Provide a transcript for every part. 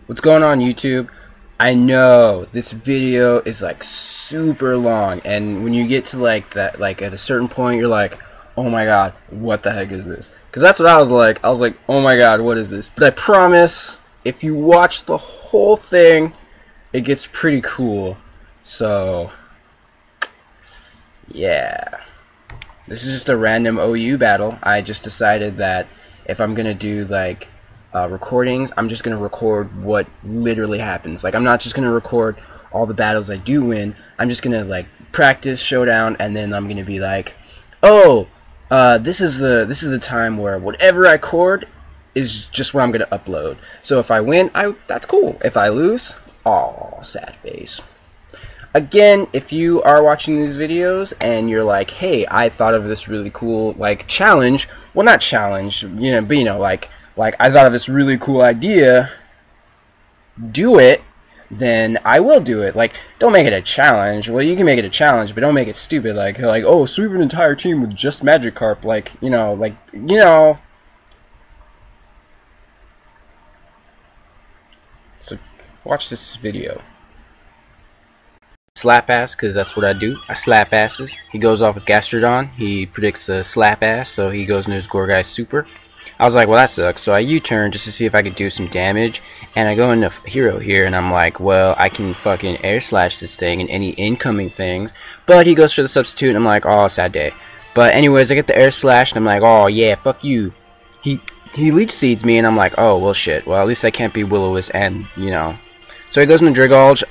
What's going on, YouTube? I know this video is like super long, and when you get to like that, like at a certain point, you're like, oh my god, what the heck is this? Because that's what I was like, oh my god, what is this? But I promise, if you watch the whole thing, it gets pretty cool. So yeah, this is just a random OU battle. I just decided that if I'm gonna do like recordings, I'm just gonna record what literally happens. Like, I'm not just gonna record all the battles I do win. I'm just gonna like practice showdown, and then I'm gonna be like, oh, this is the time where whatever I record is just what I'm gonna upload. So if I win, that's cool. If I lose, oh, sad face. Again, if you are watching these videos and you're like, hey, I thought of this really cool like challenge, well, not challenge, but like I thought of this really cool idea, do it, then I will do it. Like, don't make it a challenge. Well, you can make it a challenge, but don't make it stupid. Like oh, sweep an entire team with just Magikarp. So watch this video. Slapass, because that's what I do. I slap asses. He goes off with Gastrodon. He predicts a slap ass, so he goes into his Gorgai Super. I was like, well, that sucks. So I U-turn just to see if I could do some damage, and I go into Hero here, and I'm like, well, I can fucking air slash this thing and any incoming things. But he goes for the substitute, and I'm like, oh, sad day. But anyways, I get the air slash, and I'm like, oh yeah, fuck you. He leech seeds me, and I'm like, oh well, shit. Well, at least I can't be Will-O-Wisp, and So he goes into Drigolge.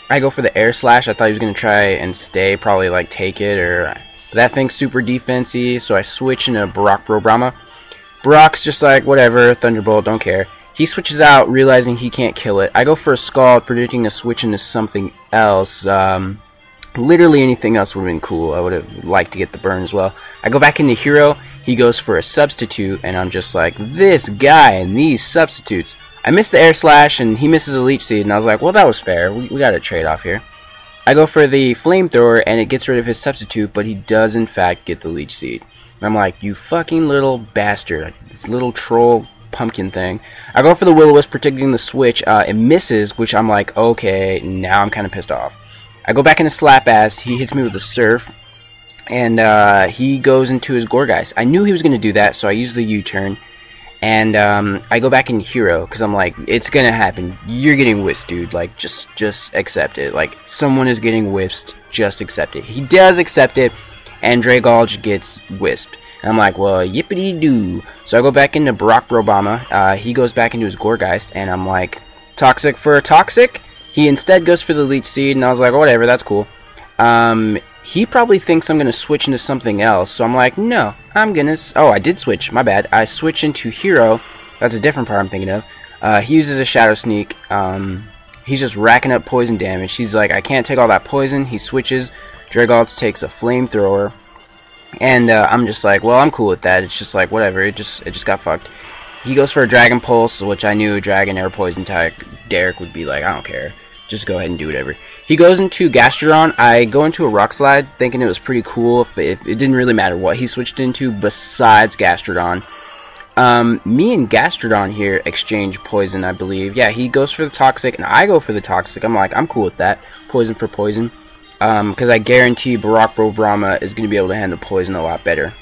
I go for the air slash. I thought he was gonna try and stay, probably like take it, or that thing's super defensive. So I switch into Brahma. Brock's just like, whatever, Thunderbolt, don't care. He switches out, realizing he can't kill it. I go for a Scald, predicting to switch into something else. Literally anything else would have been cool. I would have liked to get the burn as well. I go back into Hero. He goes for a substitute, and I'm just like, this guy and these substitutes. I missed the air slash, and he misses a leech seed, and I was like, well, that was fair. We got a trade-off here. I go for the flamethrower, and it gets rid of his substitute, but he does, in fact, get the leech seed. And I'm like, you fucking little bastard. This little troll pumpkin thing. I go for the Will-O-Wisp, predicting the switch. It misses, which I'm like, okay, now I'm kind of pissed off. I go back into Slapass. He hits me with a Surf, and he goes into his Gorgeist. I knew he was going to do that, so I use the U-turn. And I go back in Hero, because I'm like, it's going to happen. You're getting whisked, dude. Like, just accept it. Like, someone is getting whisked. Just accept it. He does accept it. And Dragolge gets wisped. And I'm like, well, yippity-doo. So I go back into Brahma. He goes back into his Gorgeist, and I'm like, Toxic for a Toxic? He instead goes for the Leech Seed, and I was like, whatever, that's cool. He probably thinks I'm going to switch into something else, so I'm like, no, I'm going to... Oh, I did switch, my bad. I switch into Hero. That's a different part I'm thinking of. He uses a Shadow Sneak. He's just racking up poison damage. He's like, I can't take all that poison. He switches. Dragolge takes a flamethrower, and I'm just like, well, I'm cool with that. It's just like, whatever. It just got fucked. He goes for a Dragon Pulse, which I knew Dragon Air Poison type Derek would be like, I don't care. Just go ahead and do whatever. He goes into Gastrodon. I go into a Rock Slide, thinking it was pretty cool. If it didn't really matter what he switched into besides Gastrodon. Me and Gastrodon here exchange poison, I believe. Yeah, he goes for the Toxic, and I go for the Toxic. I'm like, I'm cool with that. Poison for poison. Because I guarantee Brahma is going to be able to handle poison a lot better.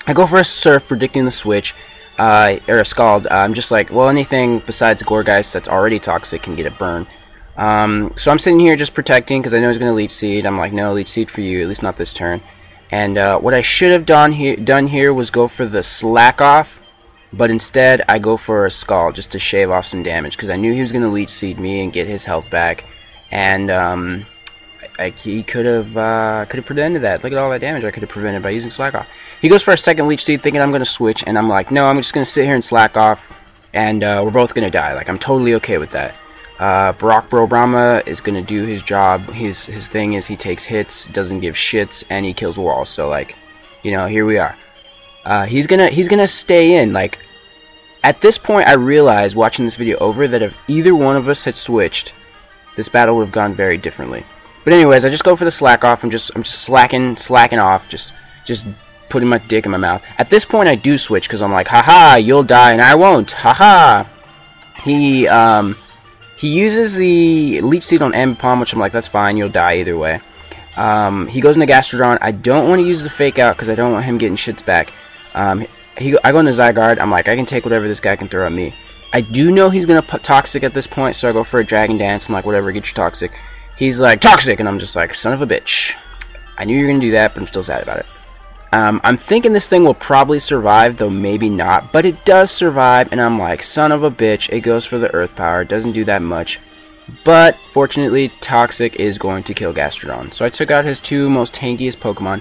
I go for a Surf, predicting the switch, or a Scald. I'm just like, well, anything besides Gorgeist that's already toxic can get a burn. So I'm sitting here just protecting, because I know he's going to Leech Seed. I'm like, no, Leech Seed for you, at least not this turn. And what I should have done here was go for the Slack Off, but instead I go for a Scald, just to shave off some damage, because I knew he was going to Leech Seed me and get his health back. And he could have prevented that. Look at all that damage I could have prevented by using Slack Off. He goes for a second Leech Seed, thinking I'm going to switch, and I'm like, no, I'm just going to sit here and Slack Off, and we're both going to die. Like, I'm totally okay with that. Brahma is going to do his job. His thing is he takes hits, doesn't give shits, and he kills walls. So, like, here we are. He's gonna stay in. Like, at this point, I realized, watching this video over, that if either one of us had switched, this battle would have gone very differently. But anyways, I just go for the Slack Off. I'm just slacking off, just putting my dick in my mouth. At this point, I do switch, because I'm like, haha, you'll die and I won't, haha. He He uses the Leech Seed on Ambipom, which I'm like, that's fine, you'll die either way. He goes into Gastrodon. I don't want to use the Fake Out because I don't want him getting shits back. I go into Zygarde. I'm like, I can take whatever this guy can throw at me. I do know he's going to put Toxic at this point, so I go for a Dragon Dance. I'm like, whatever, get your Toxic. He's like, Toxic! And I'm just like, son of a bitch. I knew you were going to do that, but I'm still sad about it. I'm thinking this thing will probably survive, though maybe not. But it does survive, and I'm like, son of a bitch. It goes for the Earth Power. It doesn't do that much. But, fortunately, Toxic is going to kill Gastrodon. So I took out his two most tankiest Pokemon.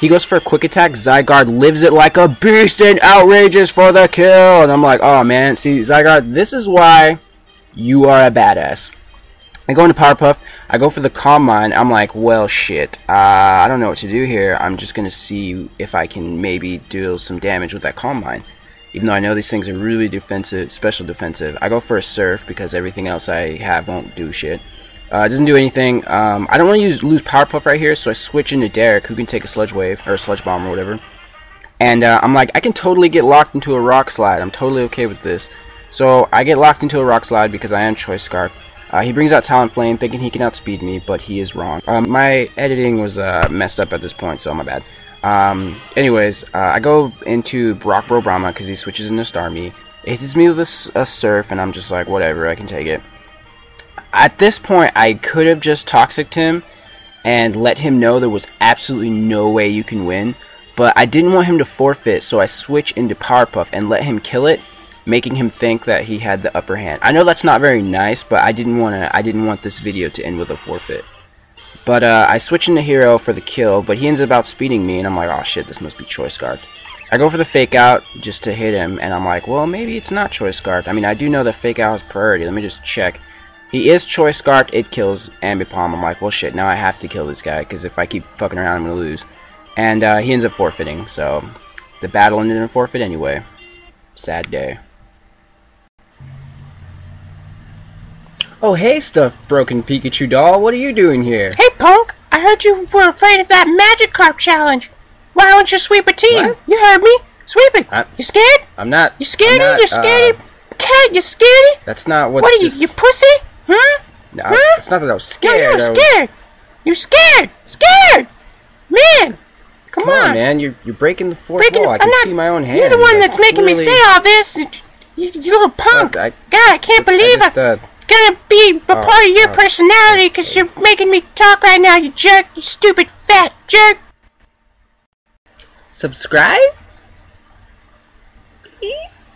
He goes for a Quick Attack. Zygarde lives it like a beast and outrages for the kill. And I'm like, oh man, see, Zygarde, this is why you are a badass. I go into Powerpuff. I go for the Calm Mind. I'm like, well, shit. I don't know what to do here. I'm just going to see if I can maybe deal some damage with that Calm Mind. Even though I know these things are really defensive, special defensive. I go for a Surf because everything else I have won't do shit. It doesn't do anything. I don't want to lose Powerpuff right here, so I switch into Derek, who can take a Sludge Wave, or a Sludge Bomb, or whatever. And I'm like, I can totally get locked into a Rock Slide. I'm totally okay with this. So I get locked into a Rock Slide because I am Choice Scarf. He brings out Talonflame, thinking he can outspeed me, but he is wrong. My editing was messed up at this point, so my bad. Anyways, I go into Brockbro Brahma because he switches into Starmie. It hits me with a Surf, and I'm just like, whatever, I can take it. At this point, I could have just Toxic'd him and let him know there was absolutely no way you can win, but I didn't want him to forfeit, so I switch into Powerpuff and let him kill it, making him think that he had the upper hand. I know that's not very nice, but I didn't want this video to end with a forfeit. But I switch into Hero for the kill, but he ends up outspeeding me, and I'm like, oh shit, this must be Choice Guard. I go for the Fake Out just to hit him, and I'm like, well, maybe it's not Choice Guard. I mean, I do know that Fake Out has priority. Let me just check. He is Choice Scarfed, it kills Ambipom. I'm like, well shit, now I have to kill this guy, because if I keep fucking around, I'm going to lose. And he ends up forfeiting, so the battle ended in a forfeit anyway. Sad day. Oh hey, stuffed broken Pikachu doll, what are you doing here? Hey punk, I heard you were afraid of that Magikarp challenge. Why don't you sweep a team? What? You heard me. Sweep it. You scared? I'm not. You scaredy? You scaredy? Cat, you scaredy? That's not what What are you, you pussy? Huh? No, huh? It's not that I was No, scared. you were scared. You scared. Scared. Man. Come on, man. You're breaking the fourth wall. I can see my own hand. You're the one that's making me say all this. You little punk. God, I can't believe it. Gonna be a part of your personality because you're making me talk right now, you jerk. You stupid fat jerk. Subscribe? Please?